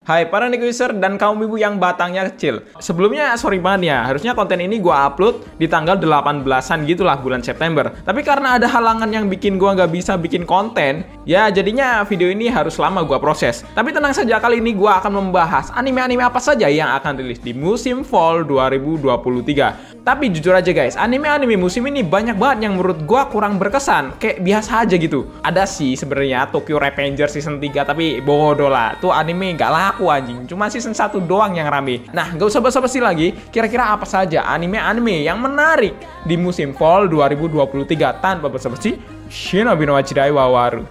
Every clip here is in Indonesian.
Hai para Nick-user dan kaum ibu yang batangnya kecil. Sebelumnya sorry banget ya, harusnya konten ini gua upload di tanggal 18-an gitulah bulan September. Tapi karena ada halangan yang bikin gua nggak bisa bikin konten, ya jadinya video ini harus lama gua proses. Tapi tenang saja, kali ini gua akan membahas anime-anime apa saja yang akan rilis di musim Fall 2023. Tapi jujur aja guys, anime-anime musim ini banyak banget yang menurut gua kurang berkesan, kayak biasa aja gitu. Ada sih sebenarnya Tokyo Revengers season 3, tapi bodoh lah, tuh anime gak laku anjing, cuma season 1 doang yang rame. Nah, gak usah basa-basi lagi, kira-kira apa saja anime-anime yang menarik di musim Fall 2023? Tanpa basa-basi, Shinobi no Wachidai wa Waru.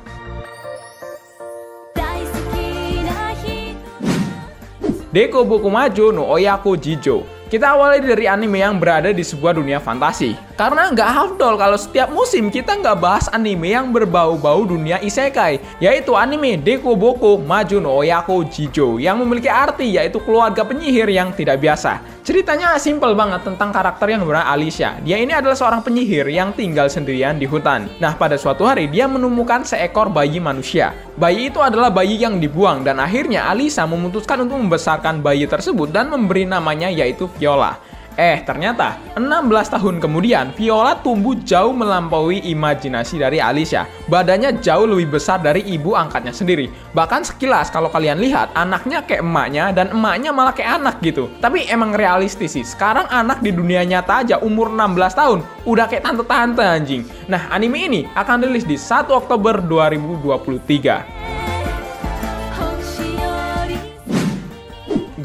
Dekoboku Majo no Oyako Jijo. Kita awali dari anime yang berada di sebuah dunia fantasi. Karena nggak afdol kalau setiap musim kita nggak bahas anime yang berbau-bau dunia isekai, yaitu anime Dekoboku Majo no Oyako Jijo yang memiliki arti yaitu keluarga penyihir yang tidak biasa. Ceritanya simpel banget tentang karakter yang bernama Alicia. Dia ini adalah seorang penyihir yang tinggal sendirian di hutan. Nah, pada suatu hari dia menemukan seekor bayi manusia. Bayi itu adalah bayi yang dibuang dan akhirnya Alicia memutuskan untuk membesarkan bayi tersebut dan memberi namanya yaitu Viola. Ternyata 16 tahun kemudian Viola tumbuh jauh melampaui imajinasi dari Alicia. Badannya jauh lebih besar dari ibu angkatnya sendiri. Bahkan sekilas kalau kalian lihat, anaknya kayak emaknya dan emaknya malah kayak anak gitu. Tapi emang realistis sih, sekarang anak di dunia nyata aja umur 16 tahun udah kayak tante-tante anjing. Nah, anime ini akan rilis di 1 Oktober 2023.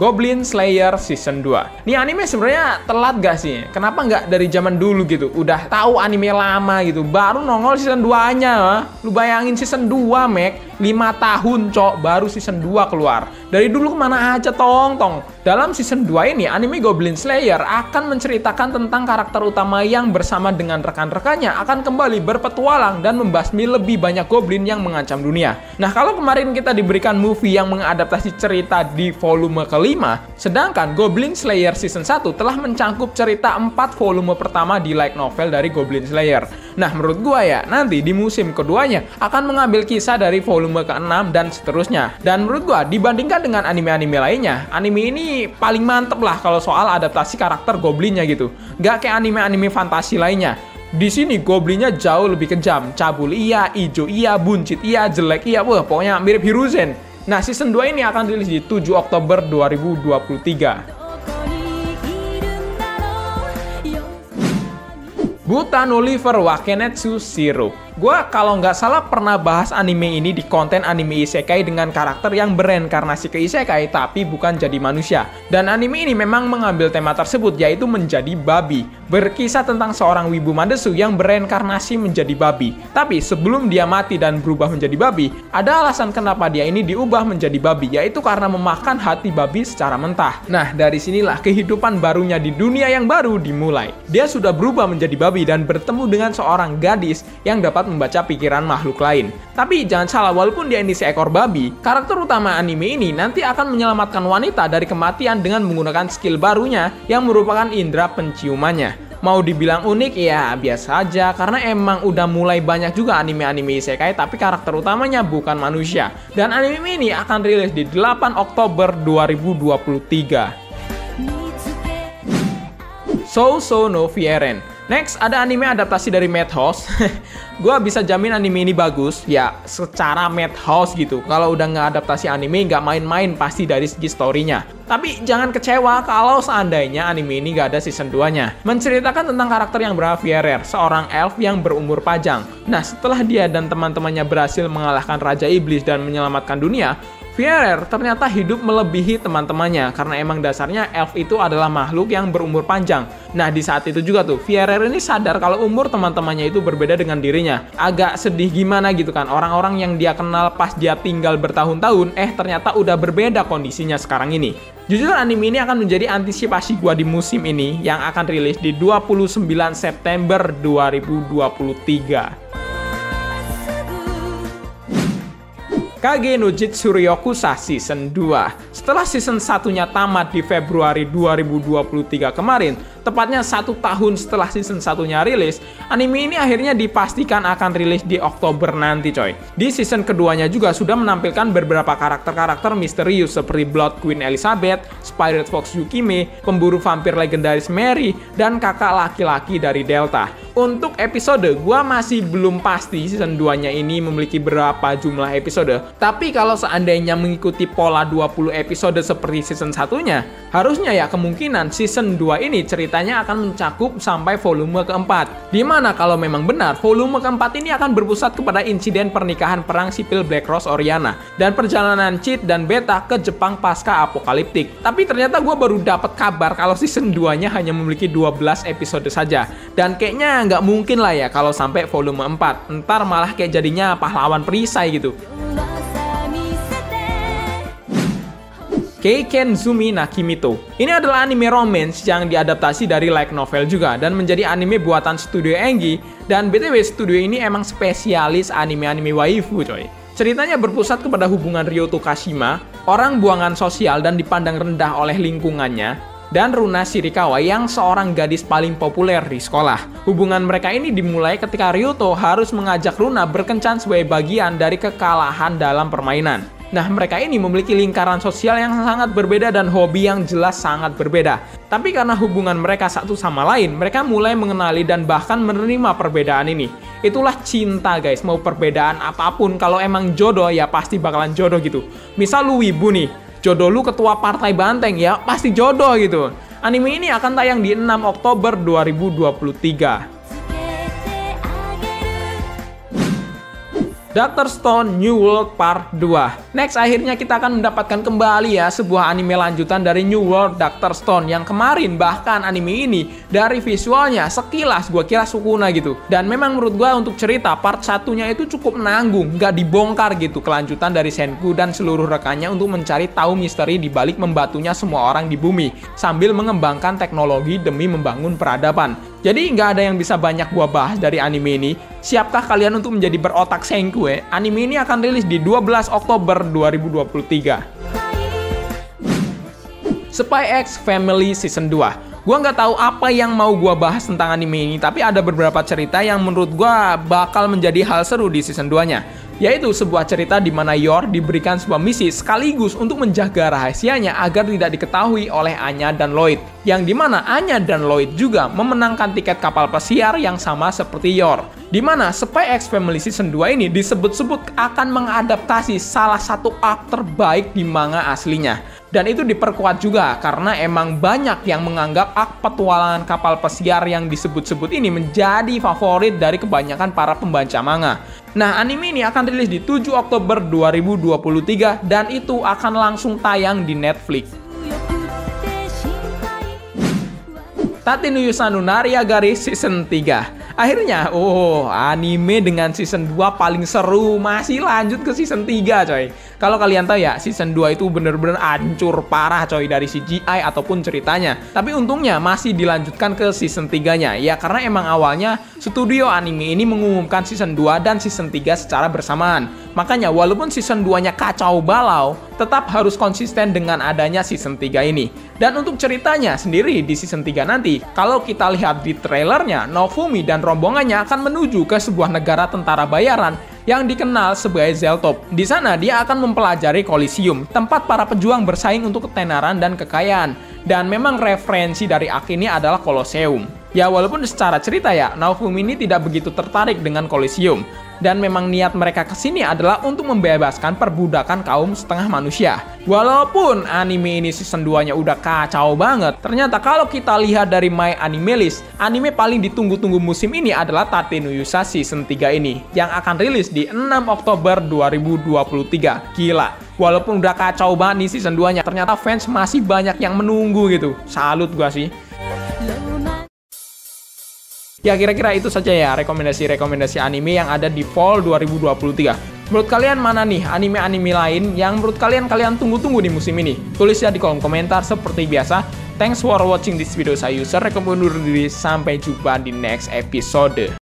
Goblin Slayer Season 2. Nih anime sebenarnya telat gak sih? Kenapa nggak dari zaman dulu gitu? Udah tahu anime lama gitu, baru nongol season 2-nya. Lu bayangin season 2, Mek. 5 tahun, cok, baru season 2 keluar. Dari dulu kemana aja, tong. Dalam season 2 ini, anime Goblin Slayer akan menceritakan tentang karakter utama yang bersama dengan rekan-rekannya akan kembali berpetualang dan membasmi lebih banyak goblin yang mengancam dunia. Nah, kalau kemarin kita diberikan movie yang mengadaptasi cerita di volume kelima, sedangkan Goblin Slayer Season 1 telah mencangkup cerita 4 volume pertama di light novel dari Goblin Slayer. Nah, menurut gua ya, nanti di musim keduanya akan mengambil kisah dari volume ke-6 dan seterusnya. Dan menurut gua, dibandingkan dengan anime-anime lainnya, anime ini paling mantep lah kalau soal adaptasi karakter goblinnya gitu. Gak kayak anime-anime fantasi lainnya. Di sini goblinnya jauh lebih kejam, cabul iya, ijo iya, buncit iya, jelek iya, wah pokoknya mirip Hiruzen. Nah, season 2 ini akan rilis di 7 Oktober 2023. Butan Oliver Wakenetsu Shiro. Gua kalau nggak salah pernah bahas anime ini di konten anime isekai dengan karakter yang bereinkarnasi ke isekai tapi bukan jadi manusia. Dan anime ini memang mengambil tema tersebut yaitu menjadi babi. Berkisah tentang seorang wibu Madesu yang bereinkarnasi menjadi babi. Tapi sebelum dia mati dan berubah menjadi babi, ada alasan kenapa dia ini diubah menjadi babi, yaitu karena memakan hati babi secara mentah. Nah, dari sinilah kehidupan barunya di dunia yang baru dimulai. Dia sudah berubah menjadi babi dan bertemu dengan seorang gadis yang dapat membaca pikiran makhluk lain. Tapi jangan salah, walaupun dia ini seekor babi, karakter utama anime ini nanti akan menyelamatkan wanita dari kematian dengan menggunakan skill barunya yang merupakan indera penciumannya. Mau dibilang unik ya biasa aja, karena emang udah mulai banyak juga anime-anime isekai tapi karakter utamanya bukan manusia. Dan anime ini akan rilis di 8 Oktober 2023. So no Frieren. Next, ada anime adaptasi dari Madhouse. Gua bisa jamin anime ini bagus, ya secara Madhouse gitu. Kalau udah nggak adaptasi anime, nggak main-main pasti dari segi story-nya. Tapi jangan kecewa kalau seandainya anime ini nggak ada season 2-nya. Menceritakan tentang karakter yang bernama Fierer, seorang elf yang berumur panjang. Nah, setelah dia dan teman-temannya berhasil mengalahkan Raja Iblis dan menyelamatkan dunia, Fierer ternyata hidup melebihi teman-temannya karena emang dasarnya elf itu adalah makhluk yang berumur panjang. Nah, di saat itu juga tuh Fierer ini sadar kalau umur teman-temannya itu berbeda dengan dirinya. Agak sedih gimana gitu kan, orang-orang yang dia kenal pas dia tinggal bertahun-tahun ternyata udah berbeda kondisinya sekarang ini. Jujur anime ini akan menjadi antisipasi gua di musim ini yang akan rilis di 29 September 2023. Kage no Jitsuryokusa Season 2. Setelah season 1-nya tamat di Februari 2023 kemarin, tepatnya 1 tahun setelah season 1-nya rilis, anime ini akhirnya dipastikan akan rilis di Oktober nanti coy. Di season keduanya juga sudah menampilkan beberapa karakter-karakter misterius seperti Blood Queen Elizabeth, Spirit Fox Yukime, pemburu vampir legendaris Mary, dan kakak laki-laki dari Delta. Untuk episode, gua masih belum pasti season 2-nya ini memiliki berapa jumlah episode. Tapi kalau seandainya mengikuti pola 20 episode seperti season 1-nya, harusnya ya kemungkinan season 2 ini ceritanya akan mencakup sampai volume keempat. Dimana kalau memang benar, volume keempat ini akan berpusat kepada insiden pernikahan perang sipil Black Rose Oriana dan perjalanan Chit dan Beta ke Jepang pasca apokaliptik. Tapi ternyata gua baru dapat kabar kalau season 2-nya hanya memiliki 12 episode saja. Dan kayaknya nggak mungkin lah ya kalau sampai volume 4. Ntar malah kayak jadinya pahlawan perisai gitu. Keiken Zumi Nakimito. Ini adalah anime romance yang diadaptasi dari light novel juga dan menjadi anime buatan studio Engi. Dan BTW studio ini emang spesialis anime-anime waifu coy. Ceritanya berpusat kepada hubungan Ryoto Kashima, orang buangan sosial dan dipandang rendah oleh lingkungannya, dan Runa Shirikawa yang seorang gadis paling populer di sekolah. Hubungan mereka ini dimulai ketika Ryoto harus mengajak Runa berkencan sebagai bagian dari kekalahan dalam permainan. Nah, mereka ini memiliki lingkaran sosial yang sangat berbeda dan hobi yang jelas sangat berbeda. Tapi karena hubungan mereka satu sama lain, mereka mulai mengenali dan bahkan menerima perbedaan ini. Itulah cinta guys, mau perbedaan apapun, kalau emang jodoh ya pasti bakalan jodoh gitu. Misal lu wibu nih, jodoh lu ketua partai banteng ya pasti jodoh gitu. Anime ini akan tayang di 6 Oktober 2023. Dr. Stone New World Part 2. Next, akhirnya kita akan mendapatkan kembali ya sebuah anime lanjutan dari New World Dr. Stone yang kemarin bahkan anime ini dari visualnya sekilas gua kira Sukuna gitu. Dan memang menurut gua untuk cerita part satunya itu cukup nanggung, nggak dibongkar gitu kelanjutan dari Senku dan seluruh rekannya untuk mencari tahu misteri di balik membatunya semua orang di bumi sambil mengembangkan teknologi demi membangun peradaban. Jadi nggak ada yang bisa banyak gua bahas dari anime ini. Siapkah kalian untuk menjadi berotak Senku ya? Anime ini akan rilis di 12 Oktober 2023. Spy X Family Season 2. Gua nggak tahu apa yang mau gua bahas tentang anime ini, tapi ada beberapa cerita yang menurut gua bakal menjadi hal seru di season 2-nya. Yaitu sebuah cerita di mana Yor diberikan sebuah misi sekaligus untuk menjaga rahasianya agar tidak diketahui oleh Anya dan Lloyd. Yang dimana Anya dan Lloyd juga memenangkan tiket kapal pesiar yang sama seperti Yor. Dimana Spy X Family Season 2 ini disebut-sebut akan mengadaptasi salah satu arc terbaik di manga aslinya. Dan itu diperkuat juga karena emang banyak yang menganggap arc petualangan kapal pesiar yang disebut-sebut ini menjadi favorit dari kebanyakan para pembaca manga. Nah, anime ini akan rilis di 7 Oktober 2023 dan itu akan langsung tayang di Netflix. Tate no Yusan no Nariagari Season 3. Akhirnya, anime dengan season 2 paling seru masih lanjut ke season 3 coy. Kalau kalian tahu ya, season 2 itu bener-bener hancur parah coy dari CGI ataupun ceritanya. Tapi untungnya masih dilanjutkan ke season 3-nya. Ya karena emang awalnya studio anime ini mengumumkan season 2 dan season 3 secara bersamaan. Makanya walaupun season 2-nya kacau balau, tetap harus konsisten dengan adanya season 3 ini. Dan untuk ceritanya sendiri di season 3 nanti, kalau kita lihat di trailernya, Nofumi dan rombongannya akan menuju ke sebuah negara tentara bayaran yang dikenal sebagai Zeltop. Di sana dia akan mempelajari Kolisium, tempat para pejuang bersaing untuk ketenaran dan kekayaan. Dan memang referensi dari arc ini adalah Colosseum. Ya walaupun secara cerita ya, Naofumi ini tidak begitu tertarik dengan Kolisium. Dan memang niat mereka kesini adalah untuk membebaskan perbudakan kaum setengah manusia. Walaupun anime ini season 2-nya udah kacau banget, ternyata kalau kita lihat dari My Anime List, anime paling ditunggu-tunggu musim ini adalah Tate no Yusa season 3 ini, yang akan rilis di 6 Oktober 2023. Gila, walaupun udah kacau banget nih season 2-nya, ternyata fans masih banyak yang menunggu gitu. Salut gua sih. Ya kira-kira itu saja ya rekomendasi-rekomendasi anime yang ada di Fall 2023. Menurut kalian mana nih anime-anime lain yang menurut kalian tunggu-tunggu di musim ini? Tulis ya di kolom komentar seperti biasa. Thanks for watching this video, saya User. Rekomend undur diri, sampai jumpa di next episode.